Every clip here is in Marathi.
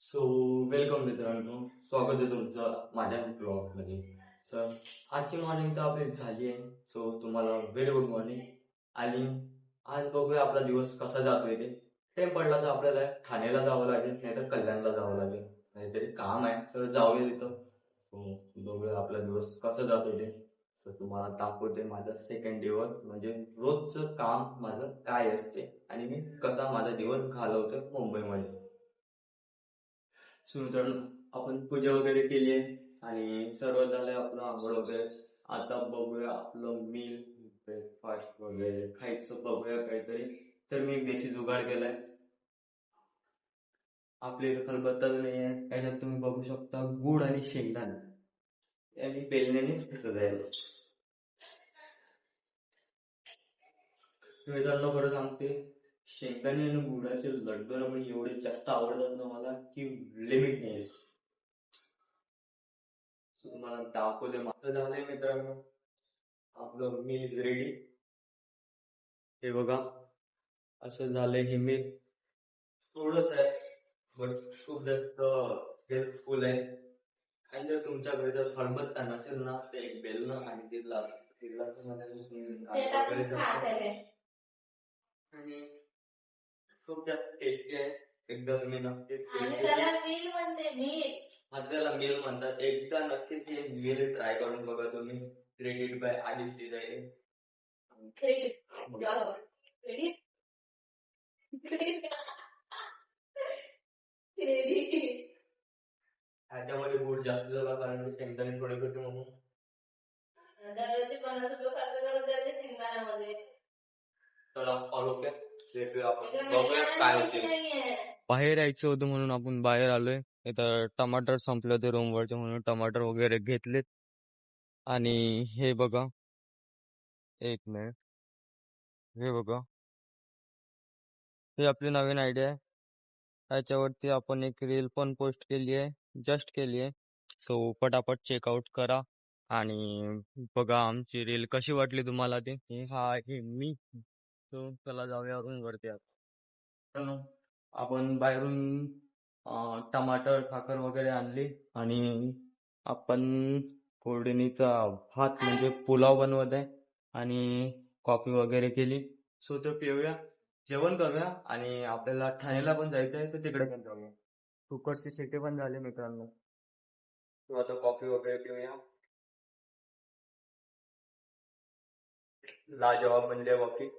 सो वेलकम मित्रांनो, स्वागत आहे तुमचं माझ्या ब्लॉगमध्ये. सर, आजची मॉर्निंग तर आपली झाली आहे. सो तुम्हाला व्हेरी गुड मॉर्निंग. आणि आज बघूया आपला दिवस कसा जातोय ते. टाइम पडला तर आपल्याला ठाण्याला जावं लागेल, नाही तर कल्याणला जावं लागेल. काहीतरी काम आहे तर जाऊया तिथं. सो बघूया आपला दिवस कसा जातोय ते. तर तुम्हाला दाखवते माझा सेकंड दिवस, म्हणजे रोजचं काम माझं काय असते आणि मी कसा माझा दिवस घालवतोय मुंबईमध्ये. सो मित्रांनो, आपण पूजा वगैरे केली आहे आणि सर्व झालंय आपलं आंघोळ वगैरे. आता बघूया आपलं मील ब्रेकफास्ट वगैरे खायचं बघूया काहीतरी. तर मी एक देशी जुगाड केलाय. आपल्या इथं खलबत्ता नाही आहे, त्याच्यात तुम्ही बघू शकता गुड आणि शेंगदाणे आणि बेलण्याने फिसत आहे. मित्रांनो खरं सांगते, शेंगदाणे आणि गुडाचे लड्डू ना म्हणजे एवढे जास्त आवडतात ना मला की लिमिट नाही. तुम्हाला दाखवले माझं झालंय मित्रांनो, आपलं मील रेडी. हे बघा, असं झालंय हे मील. थोडंच आहे बट खूप जास्त हेल्पफुल आहे. आणि जर तुमच्याकडे जर खलबत्ता नसेल ना, तर एक बेलणं आणि आणि खूप जास्त टेस्टी आहे. एकदा तुम्ही नक्कीच त्याला मील म्हणतात. एकदा नक्कीच हे मील ट्राय करून बघा तुम्ही. क्रेडिट बाय आदित्य जाईल. ह्याच्यामध्ये गुड जास्त झाला कारण मी शेंगदाणे थोडे होते म्हणून. चला फॉलो भेटूया आपण, बघूया काय होते. बाहेर यायचं होतं म्हणून आपण बाहेर आलोय. इथं टमाटर संपले होते रूमवरचे म्हणून टमाटर वगैरे घेतलेत. आणि हे बघा, एक मिनिट, हे बघा, हे आपली नवीन आयडिया आहे. त्याच्यावरती आपण एक रील पण पोस्ट केली आहे, जस्ट केली आहे. सो पटापट चेकआउट करा आणि बघा आमची रील कशी वाटली तुम्हाला ती. हा आहे मी. सो चला जाऊया रूम वरती आता. आपण बाहेरून टमाटर साखर वगैरे आणली आणि आपण फोडणीचा भात म्हणजे पुलाव बनवत आहे आणि कॉफी वगैरे केली. सो ते पिऊया, जेवण करूया आणि आपल्याला ठाण्याला पण जायचं आहे तर तिकडे पण जाऊया. कुकरची शिट्टी पण झाली मित्रांनो. तो आता कॉफी वगैरे पिऊया. लाजवाब बनले कॉफी.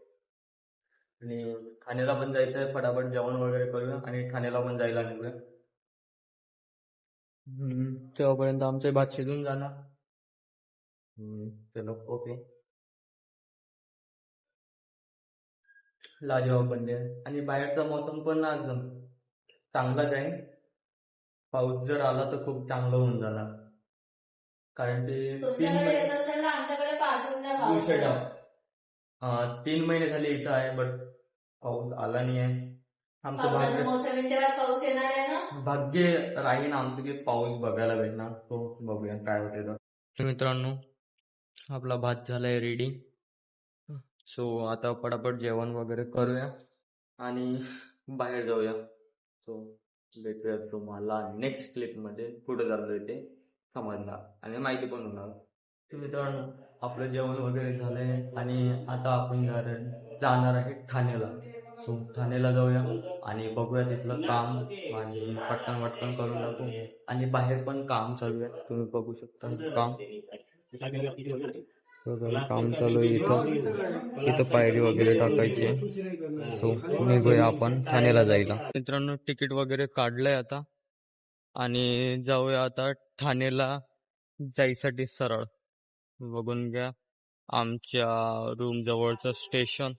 आणि ठाण्याला पण जायचंय, फटाफट जेवण वगैरे करूया आणि ठाण्याला पण जायला निघूया. तेव्हापर्यंत आमचे भात शिजून जाणार. चलो ओके. लाजवाब बनले आणि बाहेरचा मौसम पण आज चांगलाच आहे. पाऊस जर आला तर खूप चांगलं होऊन जाणार, कारण ते 3 महिने झाले इथं आहे बट पाऊस आला नाही आहे. आमचं भाग्य राहीन आमचं की पाऊस बघायला भेटणार. तो बघूया काय होते. तर मित्रांनो, आपला भात झालाय रेडी. सो आता पटापट जेवण वगैरे करूया आणि बाहेर जाऊया. सो भेटूया तुम्हाला नेक्स्ट क्लिप मध्ये. कुठं चाललोय ते समजणार आणि माहिती पण होणार. तर मित्रांनो, आपलं जेवण वगैरे झालंय आणि आता आपण जाणार आहे ठाण्याला. सो ठाण्याला जाऊया आणि बघूया तिथलं काम आणि पटकन वटकन करून टाकू. आणि बाहेर पण काम चालू आहे, तुम्ही बघू शकता काम. काम चालू आहे इथं पायरी वगैरे टाकायची आहे. सो निघूया आपण ठाण्याला जायला. मित्रांनो, तिकीट वगैरे काढलंय आता आणि जाऊया आता ठाण्याला जायसाठी सरळ. बघून घ्या आमच्या रूम जवळचं स्टेशन.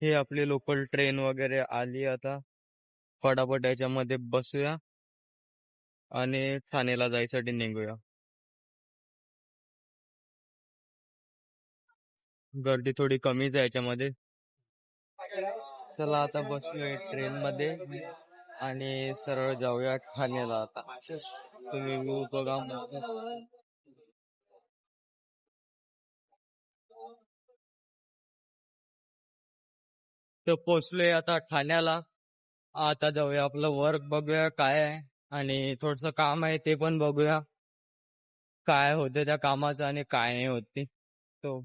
हे आपली लोकल ट्रेन वगैरे आली आता. फटाफट याच्यामध्ये बसूया आणि ठाण्याला जायसाठी निघूया. गर्दी थोडी कमीच आहे याच्यामध्ये. चला आता बसूया ट्रेन मध्ये आणि सरळ जाऊया ठाण्याला. आता तुम्ही बघा, तर पोचलोय आता ठाण्याला. आता जाऊया आपलं वर्क बघूया काय आहे. आणि थोडस काम आहे ते पण बघूया काय होतं त्या कामाचं आणि काय नाही होत ते. तो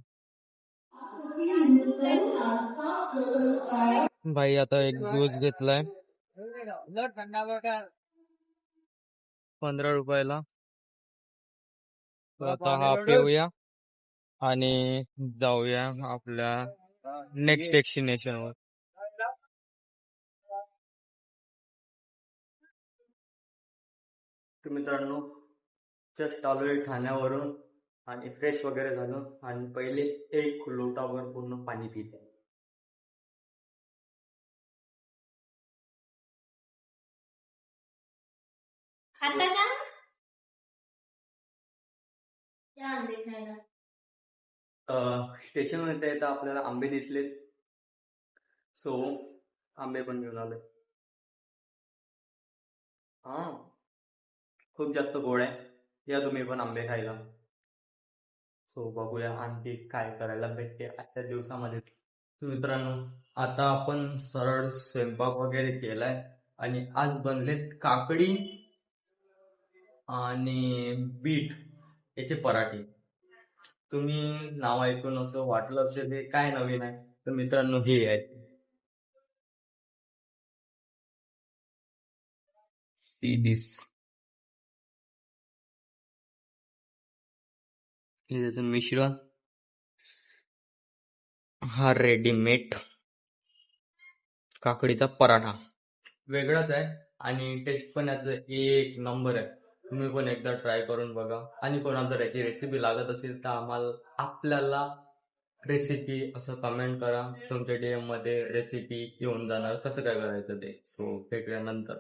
भाई आता एक ज्यूस घेतलाय 15 रुपयाला. तर आता हा पिऊया आणि जाऊया आपल्या नेक्स्ट डेस्टिनेशन वर. तर मित्रांनो जस्ट आलोय ठाण्यावरून आणि फ्रेश वगैरे झालो आणि पहिले एक लोटावर पूर्ण पाणी पिते. स्टेशन मध्ये येता आपल्याला आंबे दिसलेच, सो आंबे पण घेऊन आलोय. हा खूप जास्त गोड आहे, या तुम्ही पण आंबे खायला. सो बघूया आणखी काय करायला भेटते आजच्या दिवसामध्ये. मित्रांनो आता आपण सरळ स्वयंपाक वगैरे केलाय आणि आज बनलेत काकडी आणि बीट याचे पराठे. तुम्ही नाव ऐकून असं वाटलं असेल हे काय नवीन आहे, तर मित्रांनो हे आहे सी दिस. हे त्याचं मिश्रण, हा रेडीमेड काकडीचा पराठा वेगळाच आहे आणि टेस्ट पण याचं एक नंबर आहे. तुम्ही पण एकदा ट्राय करून बघा आणि कोणाला जर याची रेसिपी लागत असेल तर आपल्याला रेसिपी असं कमेंट करा. तुमच्या DM मध्ये रेसिपी येऊन जाणार कसं काय करायचं ते. सो भेटूया नंतर.